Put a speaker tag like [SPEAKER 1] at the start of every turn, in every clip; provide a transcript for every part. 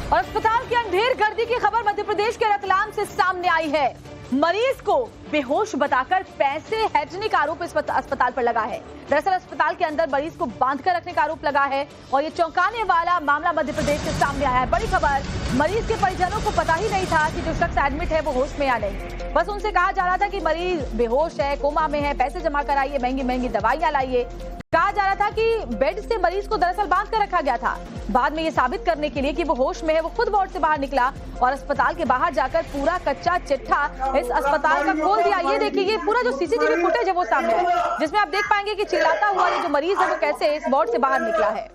[SPEAKER 1] और अस्पताल के अंधेर गर्दी की खबर मध्य प्रदेश के रतलाम से सामने आई है। मरीज को बेहोश बताकर पैसे हैजने का आरोप इस अस्पताल पर लगा है। दरअसल अस्पताल के अंदर मरीज को बांधकर रखने का आरोप लगा है और ये चौंकाने वाला मामला मध्य प्रदेश से सामने आया है। बड़ी खबर, मरीज के परिजनों को पता ही नहीं था कि जो शख्स एडमिट है वो होश में या नहीं। बस उनसे कहा जा रहा था कि मरीज बेहोश है, कोमा में है, पैसे जमा कराइए, महंगी महंगी दवाइयां लाइए। कहा जा रहा था कि बेड से मरीज को दरअसल बांध कर रखा गया था। बाद में ये साबित करने के लिए कि वो होश में है, वो खुद वार्ड से बाहर निकला और अस्पताल के बाहर जाकर पूरा कच्चा चिट्ठा इस अस्पताल का खोल दिया। ये देखिए, ये पूरा जो सीसीटीवी फुटेज है वो सामने है, जिसमें आप देख पाएंगे कि चिल्लाता हुआ ये जो मरीज है वो कैसे इस वार्ड से बाहर निकला है।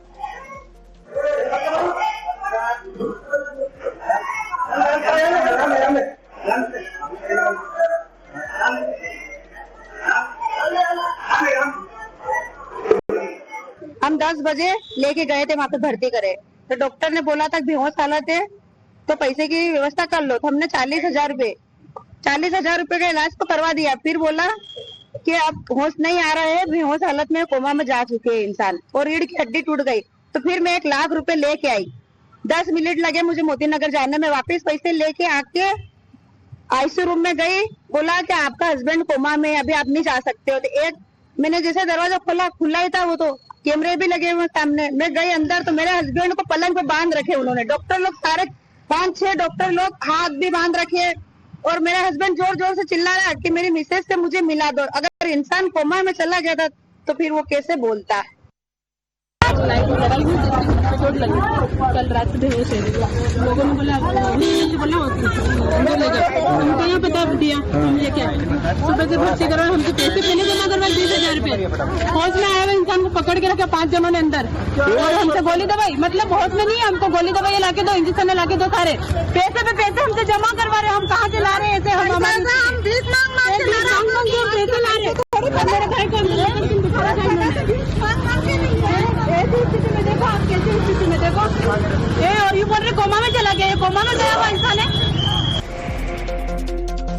[SPEAKER 2] हम 10 बजे लेके गए थे, वहाँ पे भर्ती करे तो डॉक्टर ने बोला था बेहोश हालत है तो पैसे की व्यवस्था कर लो। तो हमने 40,000 रुपए का इलाज तो करवा दिया। फिर बोला कि अब होश नहीं आ रहा है, बेहोश हालत में कोमा में जा चुके हैं इंसान और रीढ़ की हड्डी टूट गई। तो फिर मैं 1 लाख रुपए लेके आई। 10 मिनट लगे मुझे मोती नगर जाने में। वापस पैसे लेके आके आईसीयू रूम में गई, बोला कि आपका हस्बैंड कोमा में, अभी आप नहीं जा सकते हो। तो एक मैंने जैसे दरवाजा खोला, खुला ही था वो, तो कैमरे भी लगे हुए सामने। मैं गई अंदर तो मेरे हस्बैंड को पलंग पे बांध रखे उन्होंने। डॉक्टर लोग सारे 5-6 डॉक्टर लोग हाथ भी बांध रखे और मेरा हस्बैंड जोर जोर से चिल्ला रहा है कि मेरी मिसेज से मुझे मिला दो। अगर इंसान कोमा में चला गया था तो फिर वो कैसे बोलता है।
[SPEAKER 3] कल रात बेहोश है, लोगों ने बोला हमको यहाँ बता दिया, हम लेके आए। सुबह से भर्ती करो, हमसे पैसे पहले जमा करवा 20,000 रुपए। होश में आया हुआ इंसान को पकड़ के रखा 5 जनों ने अंदर और हमसे गोली दवाई, मतलब होश में नहीं है, हमको गोली दवाई ला के दो, इंजेक्शन ला के दो, सारे पैसे पे पैसे हमसे जमा करवा रहे। हम कहाँ से ला रहे हैं ऐसे? हम पैसे ला रहे हैं। मेरे भाई को देखो, आप कैसी स्थिति में देखो, ये और यू बोल रहे कोमा में चला गया। कोमा में गया हुआ इंसान है।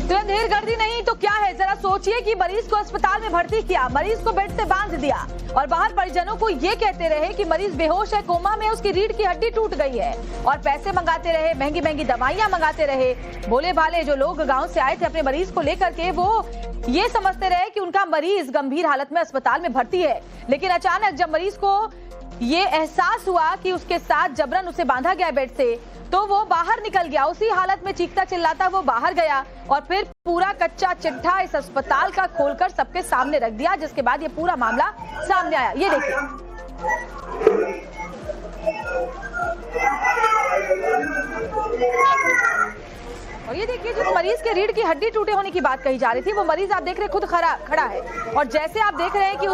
[SPEAKER 1] तो अंधेर गर्दी नहीं तो क्या है? जरा सोचिए कि मरीज को अस्पताल में भर्ती किया, मरीज को बेड से बांध दिया और बाहर परिजनों को ये कहते रहे कि मरीज बेहोश है, कोमा में, उसकी रीढ़ की हड्डी टूट गई है और पैसे मंगाते रहे, महंगी महंगी दवाइयां मंगाते रहे। भोले भाले जो लोग गांव से आए थे अपने मरीज को लेकर के, वो ये समझते रहे कि उनका मरीज गंभीर हालत में अस्पताल में भर्ती है। लेकिन अचानक जब मरीज को ये एहसास हुआ कि उसके साथ जबरन उसे बांधा गया बेड से, तो वो बाहर निकल गया। उसी हालत में चीखता चिल्लाता वो बाहर गया और फिर पूरा कच्चा चिट्ठा इस अस्पताल का खोलकर सबके सामने रख दिया, जिसके बाद ये पूरा मामला सामने आया। ये देखिए, और ये देखिए, जिस मरीज के रीढ़ की हड्डी टूटे होने की बात कही जा रही थी, वो मरीज आप देख रहे हैं खुद खड़ा है और जैसे आप देख रहे हैं कि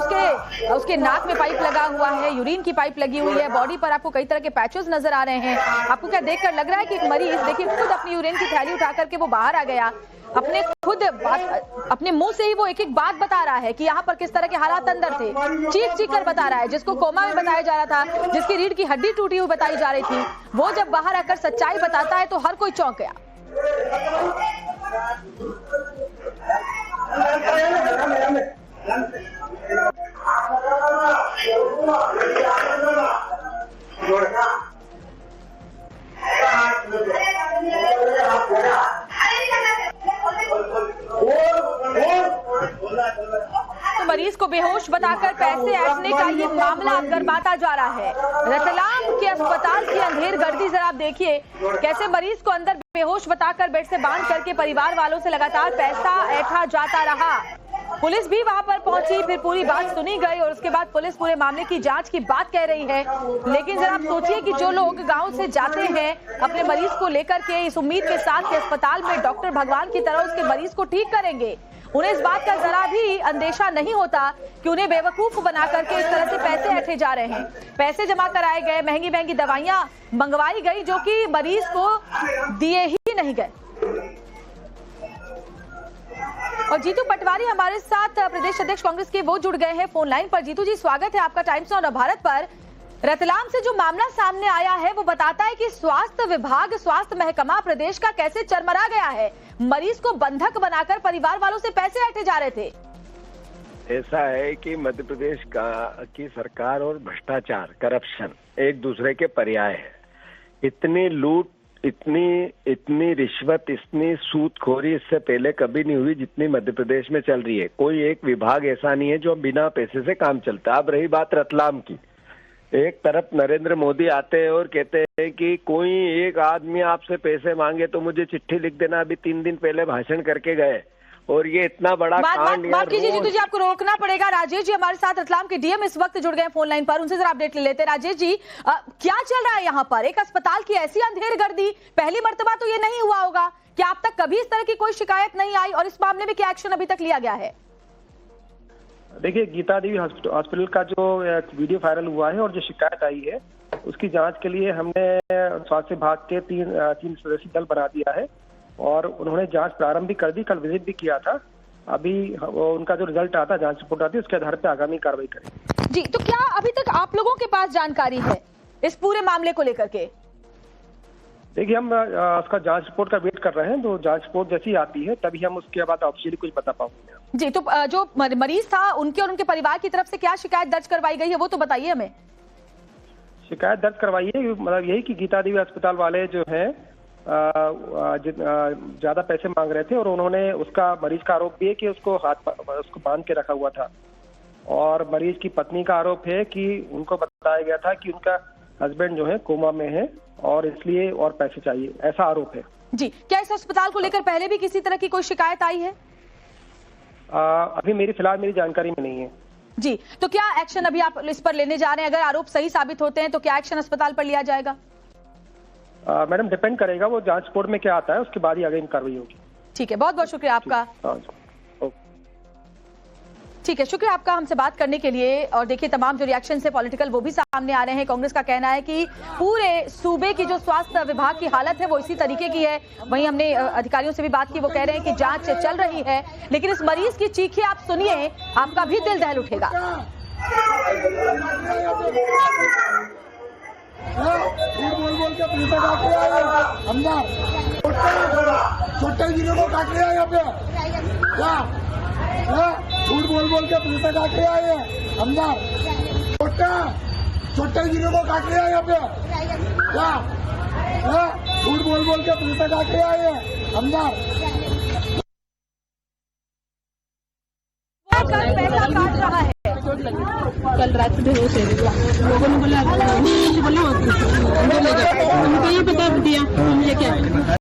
[SPEAKER 1] उसके नाक में पाइप लगा हुआ है, यूरिन की पाइप लगी हुई है, बॉडी पर आपको कई तरह के पैचेस नजर आ रहे हैं। आपको क्या देखकर लग रहा है कि एक मरीज देखिए खुद अपनी यूरिन की थैली उठा करके वो बाहर आ गया, अपने मुंह से ही वो एक एक बात बता रहा है कि यहाँ पर किस तरह के हालात अंदर थे, चीख कर बता रहा है। जिसको कोमा में बताया जा रहा था, जिसकी रीढ़ की हड्डी टूटी हुई बताई जा रही थी, वो जब बाहर आकर सच्चाई बताता है तो हर कोई चौंक गया। तो मरीज को बेहोश बताकर पैसे ऐंठने का ये मामला अब गर्माता जा रहा है। रतलाम के अस्पताल की अंधेर गर्दी जरा आप देखिए, कैसे मरीज को अंदर बेहोश बताकर बेड से बांध करके परिवार वालों से लगातार पैसा ऐंठा जाता रहा। पुलिस भी वहां पर पहुंची, फिर पूरी बात सुनी गई और उसके बाद पुलिस पूरे मामले की जांच की बात कह रही है। लेकिन जरा आप सोचिए कि जो लोग गांव से जाते हैं अपने मरीज को लेकर के इस उम्मीद के साथ कि अस्पताल में डॉक्टर भगवान की तरह उसके मरीज को ठीक करेंगे, उन्हें इस बात का जरा भी अंदेशा नहीं होता कि उन्हें बेवकूफ बना करके इस तरह से पैसे ऐंठे जा रहे हैं। पैसे जमा कराए गए, महंगी महंगी दवाइयां मंगवाई गई जो कि मरीज को दिए ही नहीं गए। और जीतू पटवारी हमारे साथ प्रदेश अध्यक्ष कांग्रेस के वो जुड़ गए हैं फोन लाइन पर। जीतू जी, स्वागत है आपका टाइम्स ऑन भारत पर। रतलाम से जो मामला सामने आया है वो बताता है कि स्वास्थ्य विभाग, स्वास्थ्य महकमा प्रदेश का कैसे चरमरा गया है। मरीज को बंधक बनाकर परिवार वालों से पैसे ऐंठे जा रहे थे।
[SPEAKER 4] ऐसा है कि मध्य प्रदेश की सरकार और भ्रष्टाचार, करप्शन एक दूसरे के पर्याय है। इतनी लूट, इतनी रिश्वत, इतनी सूदखोरी इससे पहले कभी नहीं हुई जितनी मध्य प्रदेश में चल रही है। कोई एक विभाग ऐसा नहीं है जो बिना पैसे से काम चलता। अब रही बात रतलाम की, एक तरफ नरेंद्र मोदी आते हैं और कहते हैं कि कोई एक आदमी आपसे पैसे मांगे तो मुझे चिट्ठी लिख देना। अभी 3 दिन पहले भाषण करके गए और ये इतना बड़ा कांड।
[SPEAKER 1] माफ कीजिए जीतू जी, आपको रोकना पड़ेगा। राजेश जी हमारे साथ रतलाम के डीएम इस वक्त जुड़ गए फोन लाइन पर, उनसे जरा अपडेट ले लेते हैं। राजेश जी, क्या चल रहा है यहाँ पर? एक अस्पताल की ऐसी अंधेर गर्दी पहली मर्तबा तो ये नहीं हुआ होगा। क्या आप तक कभी इस तरह की कोई शिकायत नहीं आई और इस मामले में क्या एक्शन अभी तक लिया गया है?
[SPEAKER 5] देखिए, गीता देवी हॉस्पिटल का जो वीडियो वायरल हुआ है और जो शिकायत आई है उसकी जांच के लिए हमने स्वास्थ्य विभाग के तीन सदस्यीय दल बना दिया है और उन्होंने जांच प्रारंभ भी कर दी। कल विजिट भी किया था। अभी उनका जो रिजल्ट आता, जांच रिपोर्ट आती है, उसके आधार पर आगामी कार्रवाई करेंगे।
[SPEAKER 1] जी, तो क्या अभी तक आप लोगों के पास जानकारी है इस पूरे मामले को लेकर के?
[SPEAKER 5] देखिए, हम उसका जांच रिपोर्ट का वेट कर रहे हैं। तो जांच रिपोर्ट जैसी आती है तभी हम उसके बाद ऑफिशियली कुछ बता पाएंगे।
[SPEAKER 1] जी, तो जो मरीज था उनके और उनके परिवार की तरफ से क्या शिकायत दर्ज करवाई गई है वो तो बताइए हमें।
[SPEAKER 5] शिकायत दर्ज करवाई है, मतलब यही कि गीता देवी अस्पताल वाले जो है ज्यादा पैसे मांग रहे थे और उन्होंने उसका, मरीज का आरोप भी है कि उसको बांध के रखा हुआ था। और मरीज की पत्नी का आरोप है कि उनको बताया गया था कि उनका हस्बैंड जो है कोमा में है और इसलिए और पैसे चाहिए, ऐसा आरोप है।
[SPEAKER 1] जी, क्या इस अस्पताल को लेकर पहले भी किसी तरह की कोई शिकायत आई है?
[SPEAKER 5] अभी फिलहाल मेरी जानकारी में नहीं है।
[SPEAKER 1] जी, तो क्या एक्शन अभी आप इस पर लेने जा रहे हैं? अगर आरोप सही साबित होते हैं तो क्या एक्शन अस्पताल पर लिया जाएगा?
[SPEAKER 5] मैडम, डिपेंड करेगा, वो जांच रिपोर्ट में क्या आता है उसके बाद ही आगे कार्रवाई होगी।
[SPEAKER 1] ठीक है, बहुत बहुत शुक्रिया आपका। ठीक है, शुक्रिया आपका हमसे बात करने के लिए। और देखिए, तमाम जो रिएक्शन है पॉलिटिकल वो भी सामने आ रहे हैं। कांग्रेस का कहना है कि पूरे सूबे की जो स्वास्थ्य विभाग की हालत है वो इसी तरीके की है। वहीं हमने अधिकारियों से भी बात की, वो कह रहे हैं कि जांच चल रही है, लेकिन इस मरीज की चीखें आप सुनिए, आपका भी दिल दहल उठेगा।
[SPEAKER 6] बोल के पुलिस काटने आए अंदर, छोटे जिलों को काटने आए यहाँ पे, क्या झूठ बोल के पुलिस काटने आए अंदर, छोटे जिलों को काटने आए यहाँ पे, क्या झूठ बोल के पुलिस काटने आए अंदर।
[SPEAKER 1] पैसा काट रहा है।
[SPEAKER 3] कल रात से बेहोश है, लोगों ने बोला, उनको ये बता दिया, हमने क्या